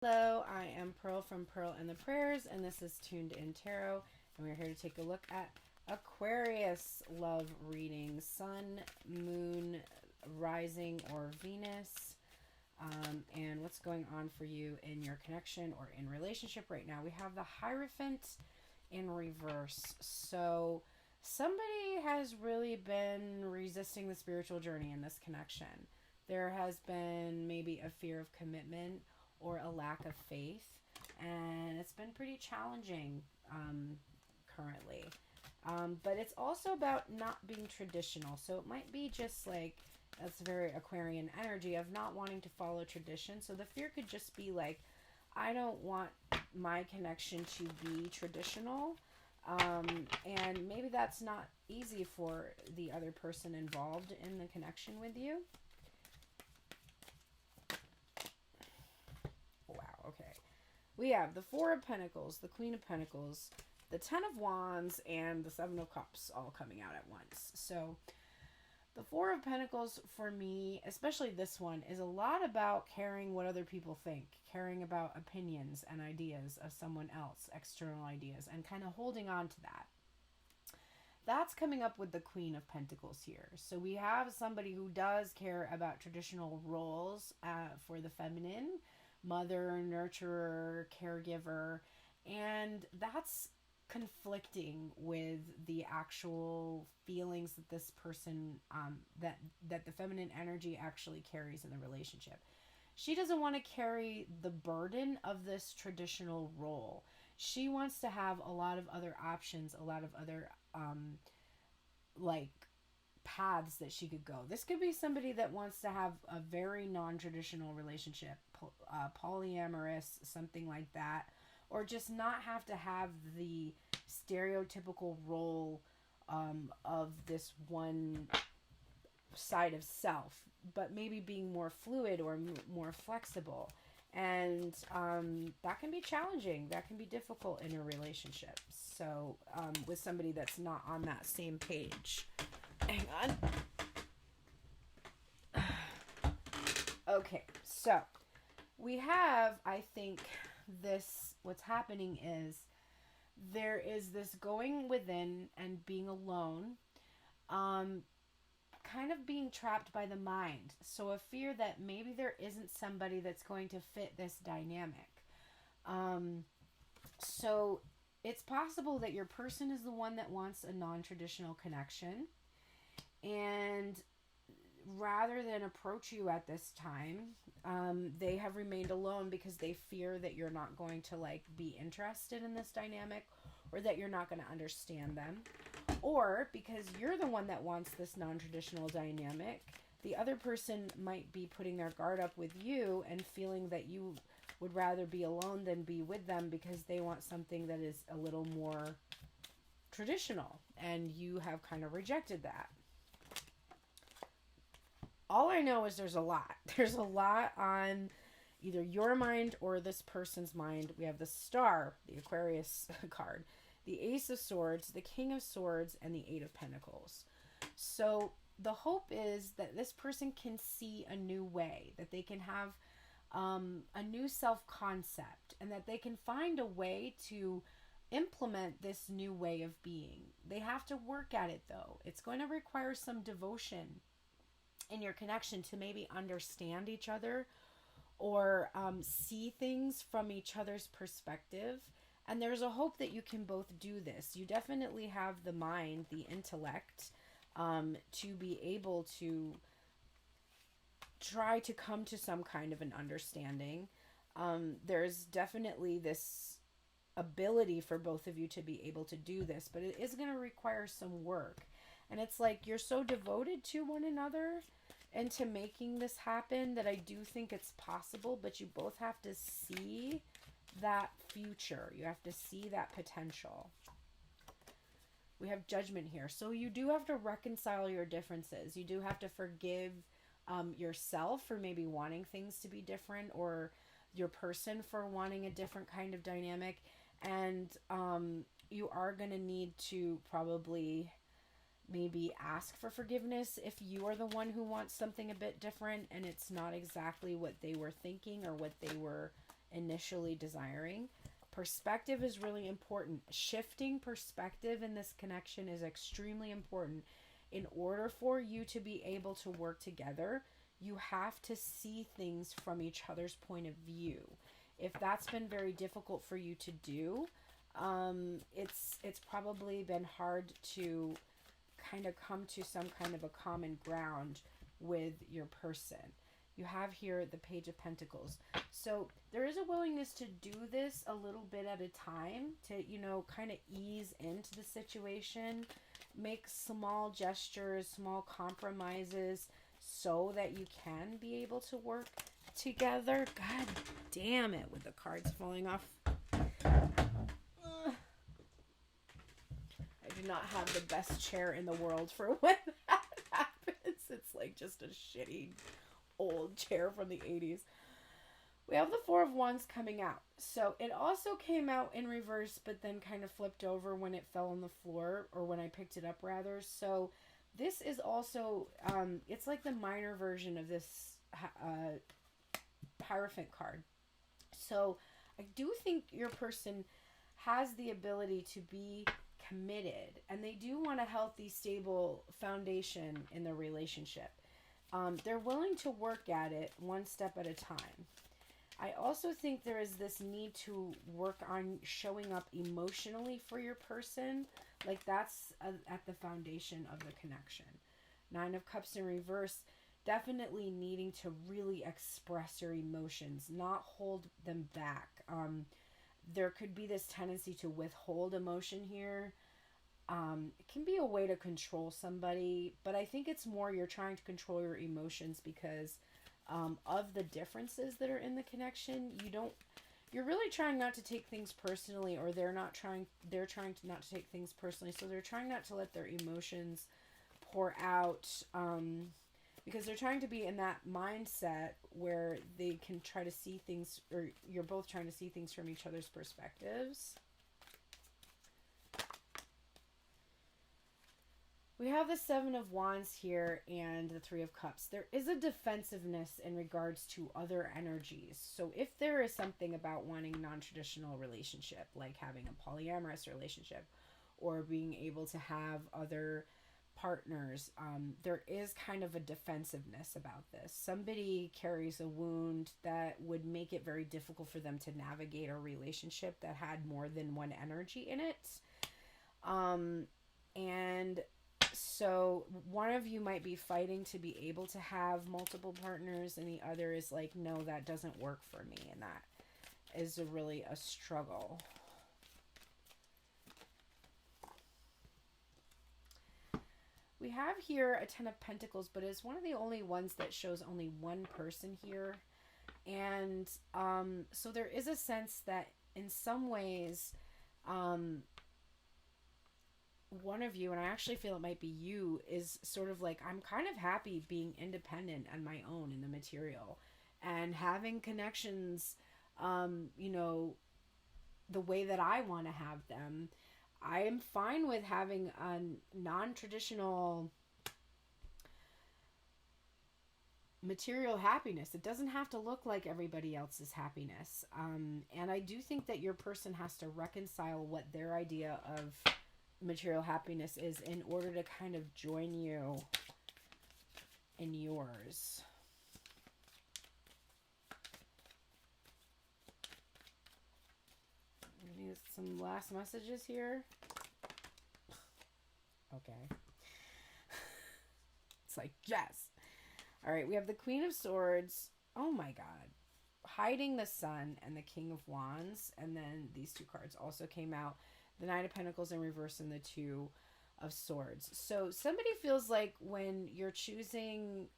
Hello, I am Pearl from Pearl and the Prayers, and this is Tuned In Tarot, and we're here to take a look at Aquarius love reading, Sun, Moon, Rising, or Venus, and what's going on for you in your connection or in relationship right now. We have the Hierophant in reverse, so somebody has really been resisting the spiritual journey in this connection. There has been maybe a fear of commitment or a lack of faith, and it's been pretty challenging currently. But it's also about not being traditional, so it might be just like, that's very Aquarian energy of not wanting to follow tradition. So the fear could just be like, I don't want my connection to be traditional, and maybe that's not easy for the other person involved in the connection with you. Wow, okay. We have the Four of Pentacles, the Queen of Pentacles, the Ten of Wands, and the Seven of Cups all coming out at once. So the Four of Pentacles for me, especially this one, is a lot about caring what other people think, caring about opinions and ideas of someone else, external ideas, and kind of holding on to that. That's coming up with the Queen of Pentacles here. So we have somebody who does care about traditional roles for the feminine, mother, nurturer, caregiver, and that's conflicting with the actual feelings that this person that the feminine energy actually carries in the relationship. She doesn't want to carry the burden of this traditional role. She wants to have a lot of other options, a lot of other like paths that she could go. This could be somebody that wants to have a very non-traditional relationship, polyamorous, something like that, or just not have to have the stereotypical role of this one side of self, but maybe being more fluid or more flexible. And that can be challenging. That can be difficult in a relationship. So with somebody that's not on that same page. Hang on. Okay, so we have, I think, this, what's happening is there is this going within and being alone, kind of being trapped by the mind. So a fear that maybe there isn't somebody that's going to fit this dynamic. So it's possible that your person is the one that wants a non-traditional connection, and rather than approach you at this time, they have remained alone because they fear that you're not going to like be interested in this dynamic, or that you're not going to understand them, or because you're the one that wants this non-traditional dynamic, the other person might be putting their guard up with you and feeling that you would rather be alone than be with them because they want something that is a little more traditional, and you have kind of rejected that. All I know is there's a lot. There's a lot on either your mind or this person's mind. We have the Star, the Aquarius card, the Ace of Swords, the King of Swords, and the Eight of Pentacles. So the hope is that this person can see a new way, that they can have a new self-concept, and that they can find a way to implement this new way of being. They have to work at it, though. It's going to require some devotion in your connection to maybe understand each other, or see things from each other's perspective. And there's a hope that you can both do this. You definitely have the mind, the intellect, to be able to try to come to some kind of an understanding. There's definitely this ability for both of you to be able to do this, but it is going to require some work. And it's like you're so devoted to one another and to making this happen that I do think it's possible, but you both have to see that future. You have to see that potential. We have Judgment here. So you do have to reconcile your differences. You do have to forgive yourself for maybe wanting things to be different, or your person for wanting a different kind of dynamic. And you are going to need to probably maybe ask for forgiveness if you are the one who wants something a bit different and it's not exactly what they were thinking or what they were initially desiring. Perspective is really important. Shifting perspective in this connection is extremely important. In order for you to be able to work together, you have to see things from each other's point of view. If that's been very difficult for you to do, it's probably been hard to kind of come to some kind of a common ground with your person. You have here the Page of Pentacles. So there is a willingness to do this a little bit at a time, to, you know, kind of ease into the situation, make small gestures, small compromises so that you can be able to work together. God damn it, with the cards falling off. I do not have the best chair in the world for when that happens. It's like just a shitty old chair from the 80s. We have the Four of Wands coming out. So it also came out in reverse, but then kind of flipped over when it fell on the floor, or when I picked it up rather. So this is also, it's like the minor version of this Hierophant card. So I do think your person has the ability to be committed, and they do want a healthy, stable foundation in their relationship. They're willing to work at it one step at a time. I also think there is this need to work on showing up emotionally for your person. Like that's at the foundation of the connection. Nine of Cups in reverse, definitely needing to really express your emotions, not hold them back. There could be this tendency to withhold emotion here. It can be a way to control somebody, but I think it's more you're trying to control your emotions because of the differences that are in the connection. You're really trying not to take things personally, or they're trying to not to take things personally. So they're trying not to let their emotions pour out, because they're trying to be in that mindset where they can try to see things, or you're both trying to see things from each other's perspectives. We have the Seven of Wands here and the Three of Cups. There is a defensiveness in regards to other energies. So if there is something about wanting non-traditional relationship, like having a polyamorous relationship or being able to have other partners, there is kind of a defensiveness about this. Somebody carries a wound that would make it very difficult for them to navigate a relationship that had more than one energy in it. And so one of you might be fighting to be able to have multiple partners, and the other is like, no, that doesn't work for me. And that is really a struggle. We have here a Ten of Pentacles, but it's one of the only ones that shows only one person here. And so there is a sense that in some ways, one of you, and I actually feel it might be you, is sort of like, I'm kind of happy being independent on my own in the material and having connections, you know, the way that I want to have them. I am fine with having a non-traditional material happiness. It doesn't have to look like everybody else's happiness. And I do think that your person has to reconcile what their idea of material happiness is in order to kind of join you in yours. Maybe some last messages here. Okay. It's like, yes. All right, we have the Queen of Swords. Oh my God. Hiding the Sun and the King of Wands. And then these two cards also came out. The Nine of Pentacles in reverse and the Two of Swords. So somebody feels like when you're choosing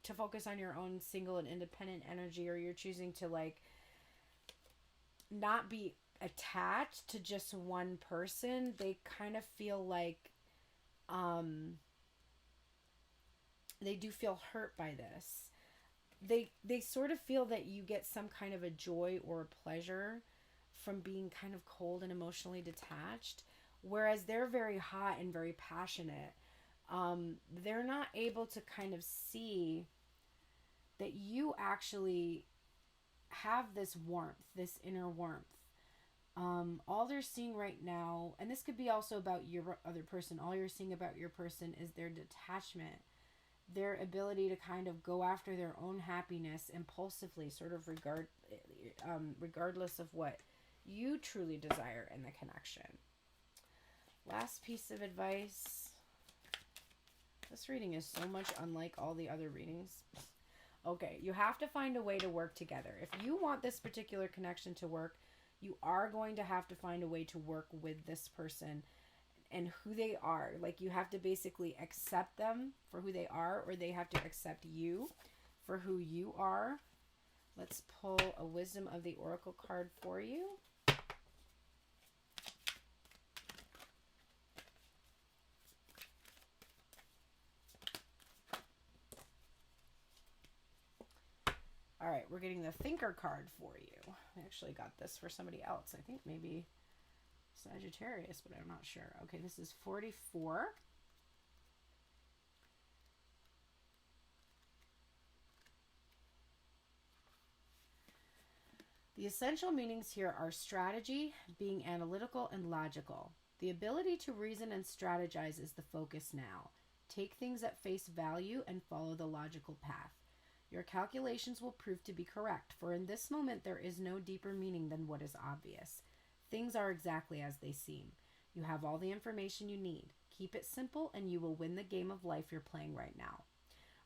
to focus on your own single and independent energy, or you're choosing to like not be attached to just one person, they kind of feel like they do feel hurt by this. They sort of feel that you get some kind of a joy or a pleasure from being kind of cold and emotionally detached, whereas they're very hot and very passionate. They're not able to kind of see that you actually have this warmth, this inner warmth. All they're seeing right now, and this could be also about your other person, all you're seeing about your person is their detachment, their ability to kind of go after their own happiness impulsively, sort of regardless of what you truly desire in the connection. Last piece of advice. This reading is so much unlike all the other readings. Okay, you have to find a way to work together. If you want this particular connection to work, you are going to have to find a way to work with this person and who they are. Like, you have to basically accept them for who they are, or they have to accept you for who you are. Let's pull a Wisdom of the Oracle card for you. All right, we're getting the Thinker card for you. I actually got this for somebody else. I think maybe Sagittarius, but I'm not sure. Okay, this is 44. The essential meanings here are strategy, being analytical and logical. The ability to reason and strategize is the focus now. Take things at face value and follow the logical path. Your calculations will prove to be correct, for in this moment there is no deeper meaning than what is obvious. Things are exactly as they seem. You have all the information you need. Keep it simple and you will win the game of life you're playing right now.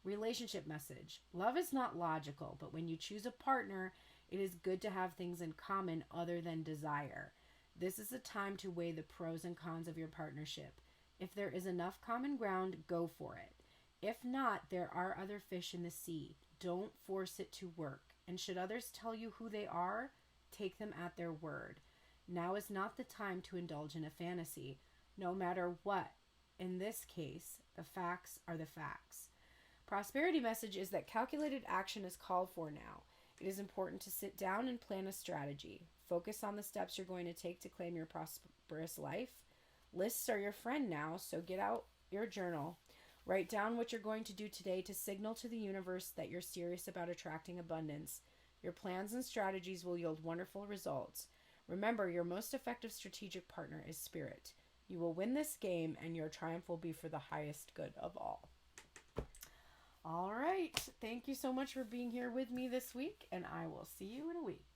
Relationship message. Love is not logical, but when you choose a partner, it is good to have things in common other than desire. This is a time to weigh the pros and cons of your partnership. If there is enough common ground, go for it. If not, there are other fish in the sea. Don't force it to work. And should others tell you who they are, take them at their word. Now is not the time to indulge in a fantasy, no matter what. In this case, the facts are the facts. Prosperity message is that calculated action is called for now. It is important to sit down and plan a strategy. Focus on the steps you're going to take to claim your prosperous life. Lists are your friend now, so get out your journal. Write down what you're going to do today to signal to the universe that you're serious about attracting abundance. Your plans and strategies will yield wonderful results. Remember, your most effective strategic partner is spirit. You will win this game, and your triumph will be for the highest good of all. All right. Thank you so much for being here with me this week, and I will see you in a week.